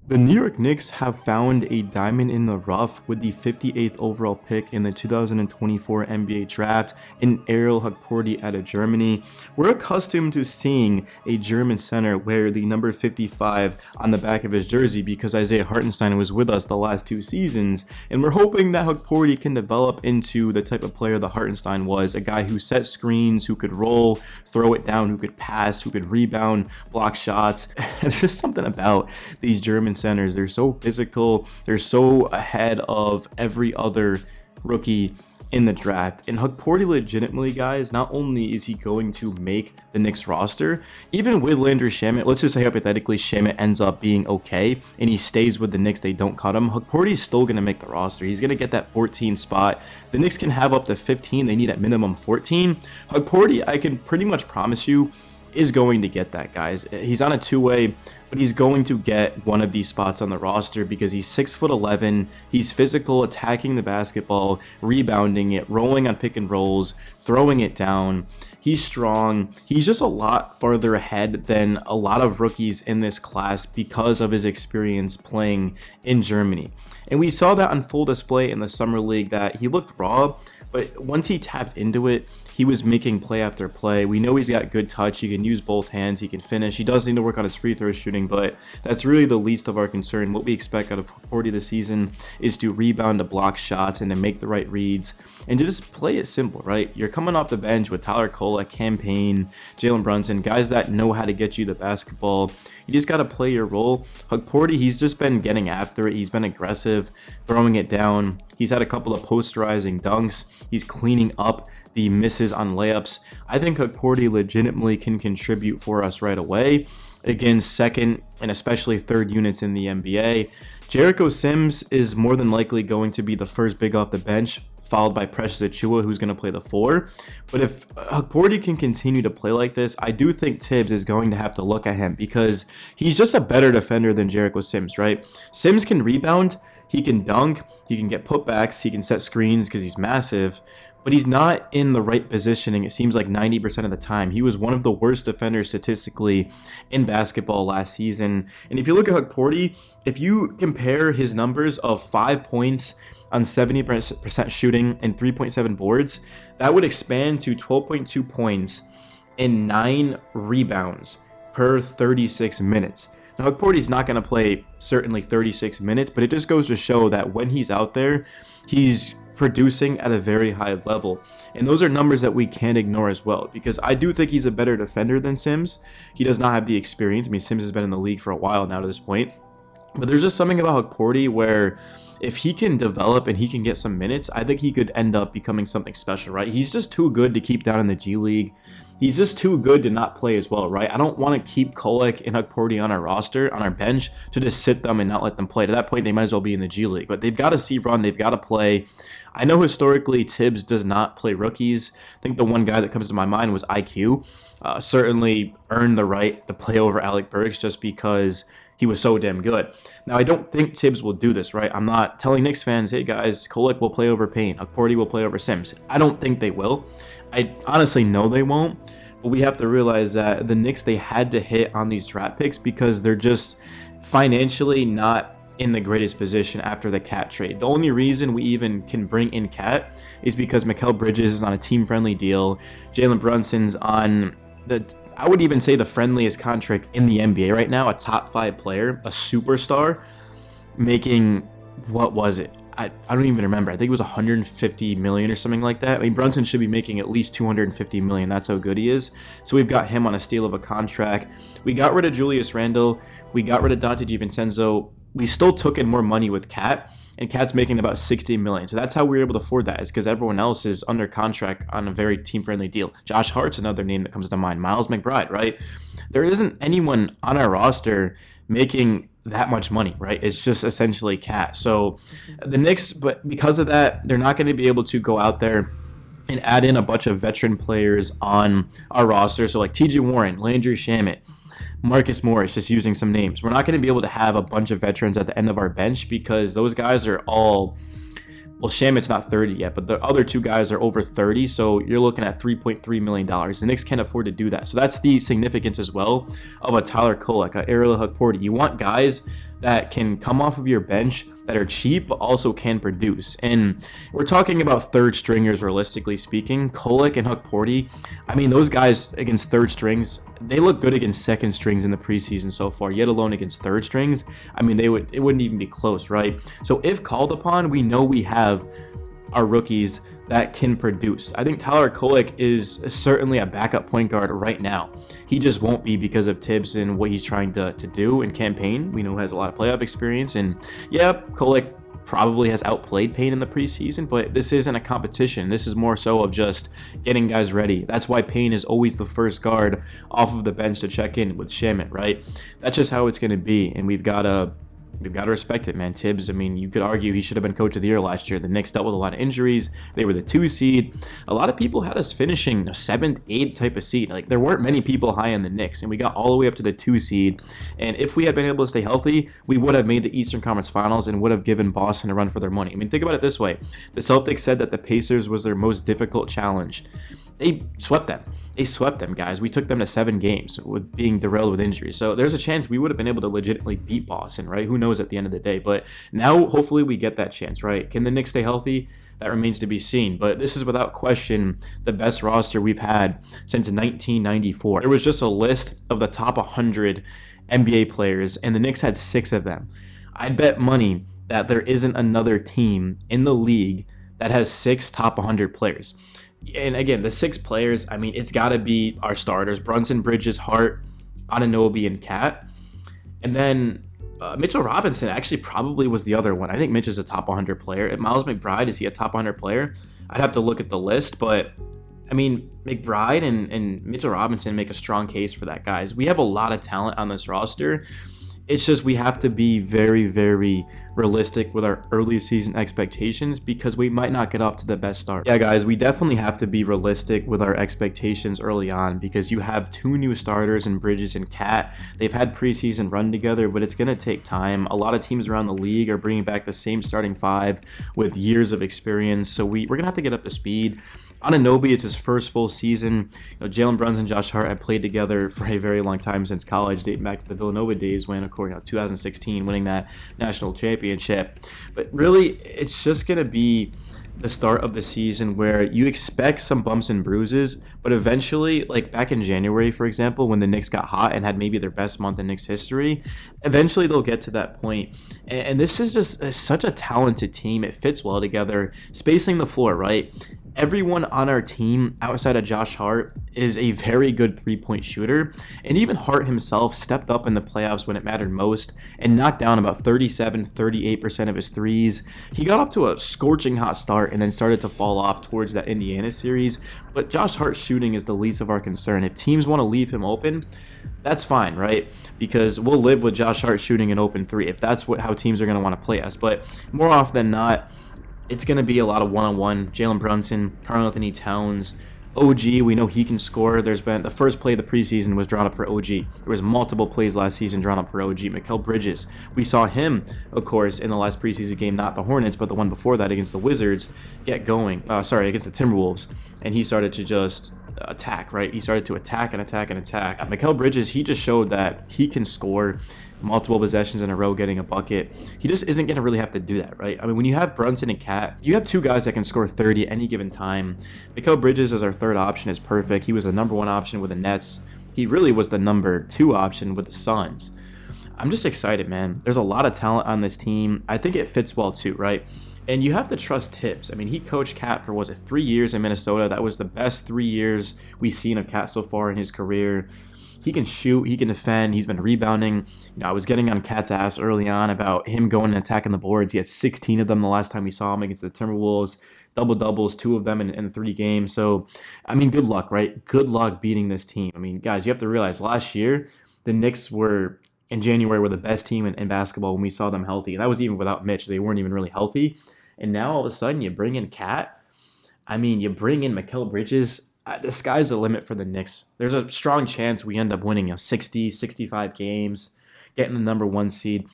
The New York Knicks have found a diamond in the rough with the 58th overall pick in the 2024 NBA draft in Ariel Hukporti out of Germany. We're accustomed to seeing a German center wear the number 55 on the back of his jersey because Isaiah Hartenstein was with us the last 2 seasons, and we're hoping that Hukporti can develop into the type of player that Hartenstein was, a guy who set screens, who could roll, throw it down, who could pass, who could rebound, block shots. There's just something about these German centers. They're so physical, they're so ahead of every other rookie in the draft. And Hukporti legitimately, guys, not only is he going to make the Knicks roster, even with Landry Shamet, let's just say hypothetically Shamet ends up being okay and he stays with the Knicks, they don't cut him, Hukporti is still going to make the roster. He's going to get that 14 spot. The Knicks can have up to 15, they need at minimum 14. Hukporti, I can pretty much promise you, is going to get that, guys. He's on a two-way, but he's going to get one of these spots on the roster because he's 6'11", he's physical, attacking the basketball, rebounding it, rolling on pick and rolls, throwing it down. He's strong. He's just a lot farther ahead than a lot of rookies in this class because of his experience playing in Germany. And we saw that on full display in the summer league, that he looked raw, but once he tapped into it, he was making play after play. We know he's got good touch. He can use both hands. He can finish. He does need to work on his free throw shooting, but that's really the least of our concern. What we expect out of Hukporti this season is to rebound, to block shots, and to make the right reads, and to just play it simple, right? You're coming off the bench with Tyler Cole, Campaign, Jalen Brunson, guys that know how to get you the basketball. You just got to play your role. Hukporti, he's just been getting after it. He's been aggressive, throwing it down. He's had a couple of posterizing dunks. He's cleaning up the misses on layups. I think Hukporti legitimately can contribute for us right away against second and especially third units in the NBA. Jericho Sims is more than likely going to be the first big off the bench, followed by Precious Achiuwa, who's going to play the 4. But if Hukporti can continue to play like this, I do think Tibbs is going to have to look at him because he's just a better defender than Jericho Sims, right? Sims can rebound, he can dunk, he can get putbacks, he can set screens because he's massive, but he's not in the right positioning. It seems like 90% of the time. He was one of the worst defenders statistically in basketball last season. And if you look at Hukporti, if you compare his numbers of 5 points on 70% shooting and 3.7 boards, that would expand to 12.2 points and 9 rebounds per 36 minutes. Now, Hukporti's not going to play certainly 36 minutes, but it just goes to show that when he's out there, he's producing at a very high level. And those are numbers that we can't ignore as well, because I do think he's a better defender than Sims. He does not have the experience. I mean, Sims has been in the league for a while now to this point. But there's just something about Hukporti where if he can develop and he can get some minutes, I think he could end up becoming something special, right? He's just too good to keep down in the G League. He's just too good to not play as well, right? I don't want to keep Kolek and Hukporti on our roster, on our bench, to just sit them and not let them play. To that point, they might as well be in the G League. But they've got to see run. They've got to play. I know historically Tibbs does not play rookies. I think the one guy that comes to my mind was IQ. Certainly earned the right to play over Alec Burks just because he was so damn good. Now, I don't think Tibbs will do this, right? I'm not telling Knicks fans, hey guys, Kolek will play over Payne, Hukporti will play over Sims. I don't think they will. I honestly know they won't, but we have to realize that the Knicks, they had to hit on these draft picks because they're just financially not in the greatest position after the Cat trade. The only reason we even can bring in Cat is because Mikal Bridges is on a team-friendly deal. Jalen Brunson's on I would even say the friendliest contract in the NBA right now, a top 5 player, a superstar, making, what was it? I don't even remember. I think it was 150 million or something like that. I mean, Brunson should be making at least 250 million. That's how good he is. So we've got him on a steal of a contract. We got rid of Julius Randle. We got rid of Dante DiVincenzo. We still took in more money with Cat, and Cat's making about 60 million. So that's how we were able to afford that, is because everyone else is under contract on a very team-friendly deal. Josh Hart's another name that comes to mind. Miles McBride, right? There isn't anyone on our roster making that much money, right? It's just essentially Cat. So the Knicks, but because of that, they're not going to be able to go out there and add in a bunch of veteran players on our roster. So like TJ Warren, Landry Shamet, Marcus Morris, just using some names. We're not going to be able to have a bunch of veterans at the end of our bench because those guys are all, well, Shamit's not 30 yet, but the other 2 guys are over 30, so you're looking at $3.3 million. The Knicks can't afford to do that. So that's the significance as well of a Tyler Kolek, a Ariel Hukporti. You want guys that can come off of your bench that are cheap but also can produce. And we're talking about third stringers realistically speaking. Kolek and Hukporti, I mean, those guys against third strings, they look good against second strings in the preseason so far, yet alone against third strings. I mean, it wouldn't even be close, right? So if called upon, we know we have our rookies that can produce. I think Tyler Kolek is certainly a backup point guard right now. He just won't be because of Tibbs and what he's trying to do in campaign. We know he has a lot of playoff experience, and yeah, Kolek probably has outplayed Payne in the preseason, but this isn't a competition. This is more so of just getting guys ready. That's why Payne is always the first guard off of the bench to check in with Shamit, right? That's just how it's going to be, and we've got to respect it, man. Tibbs, I mean, you could argue he should have been coach of the year last year. The Knicks dealt with a lot of injuries. They were the 2 seed. A lot of people had us finishing a 7th, 8th type of seed. Like, there weren't many people high on the Knicks, and we got all the way up to the 2 seed. And if we had been able to stay healthy, we would have made the Eastern Conference Finals and would have given Boston a run for their money. I mean, think about it this way. The Celtics said that the Pacers was their most difficult challenge. They swept them. They swept them, guys. We took them to 7 games with being derailed with injuries. So there's a chance we would have been able to legitimately beat Boston, right? Who knows at the end of the day. But now, hopefully, we get that chance, right? Can the Knicks stay healthy? That remains to be seen. But this is without question the best roster we've had since 1994. There was just a list of the top 100 NBA players, and the Knicks had 6 of them. I'd bet money that there isn't another team in the league that has 6 top 100 players. And again, the 6 players, I mean, it's got to be our starters: Brunson, Bridges, Hart, Anunoby, and Cat. And then Mitchell Robinson actually probably was the other one. I think Mitch is a top 100 player. Miles McBride, is he a top 100 player? I'd have to look at the list, but I mean, McBride and Mitchell Robinson make a strong case for that, guys. We have a lot of talent on this roster. It's just we have to be very, very realistic with our early season expectations because we might not get off to the best start. Yeah, guys, we definitely have to be realistic with our expectations early on because you have 2 new starters in Bridges and Cat. They've had preseason run together, but it's going to take time. A lot of teams around the league are bringing back the same starting 5 with years of experience, so we're going to have to get up to speed. Anunoby, it's his first full season. Jalen Brunson and Josh Hart have played together for a very long time since college, dating back to the Villanova days when, of course, 2016, winning that national championship. But really, it's just going to be the start of the season where you expect some bumps and bruises, but eventually, like back in January, for example, when the Knicks got hot and had maybe their best month in Knicks history, eventually they'll get to that point. And this is just such a talented team. It fits well together. Spacing the floor, right? Everyone on our team outside of Josh Hart is a very good 3-point shooter, and even Hart himself stepped up in the playoffs when it mattered most and knocked down about 37-38% of his threes. He got off to a scorching hot start and then started to fall off towards that Indiana series, but Josh Hart's shooting is the least of our concern. If teams want to leave him open, that's fine, right? Because we'll live with Josh Hart shooting an open 3 if that's how teams are going to want to play us, but more often than not, it's going to be a lot of one-on-one. Jalen Brunson, Karl-Anthony Towns, OG, we know he can score. There's been the first play of the preseason was drawn up for OG. There was multiple plays last season drawn up for OG. Mikal Bridges, we saw him, of course, in the last preseason game, not the Hornets, but the one before that against the Wizards, get going. Against the Timberwolves, and he started to just attack, right? He started to attack and attack and attack. Mikal Bridges, he just showed that he can score multiple possessions in a row getting a bucket. He just isn't going to really have to do that, right? I mean, when you have Brunson and Cat, you have 2 guys that can score 30 at any given time. Mikal Bridges as our 3rd option is perfect. He was the number 1 option with the Nets. He really was the number 2 option with the Suns. I'm just excited, man. There's a lot of talent on this team. I think it fits well too, right? And you have to trust Tibbs. I mean, he coached Cat for, 3 years in Minnesota. That was the best 3 years we've seen of Cat so far in his career. He can shoot, he can defend, he's been rebounding. I was getting on Cat's ass early on about him going and attacking the boards. He had 16 of them the last time we saw him against the Timberwolves. Double-doubles, 2 of them in 3 games. So, I mean, good luck, right? Good luck beating this team. I mean, guys, you have to realize last year, the Knicks were, in January, were the best team in basketball when we saw them healthy. And that was even without Mitch. They weren't even really healthy. And now, all of a sudden, you bring in Cat. I mean, you bring in Mikal Bridges. The sky's the limit for the Knicks. There's a strong chance we end up winning 60, 65 games, getting the number 1 seed.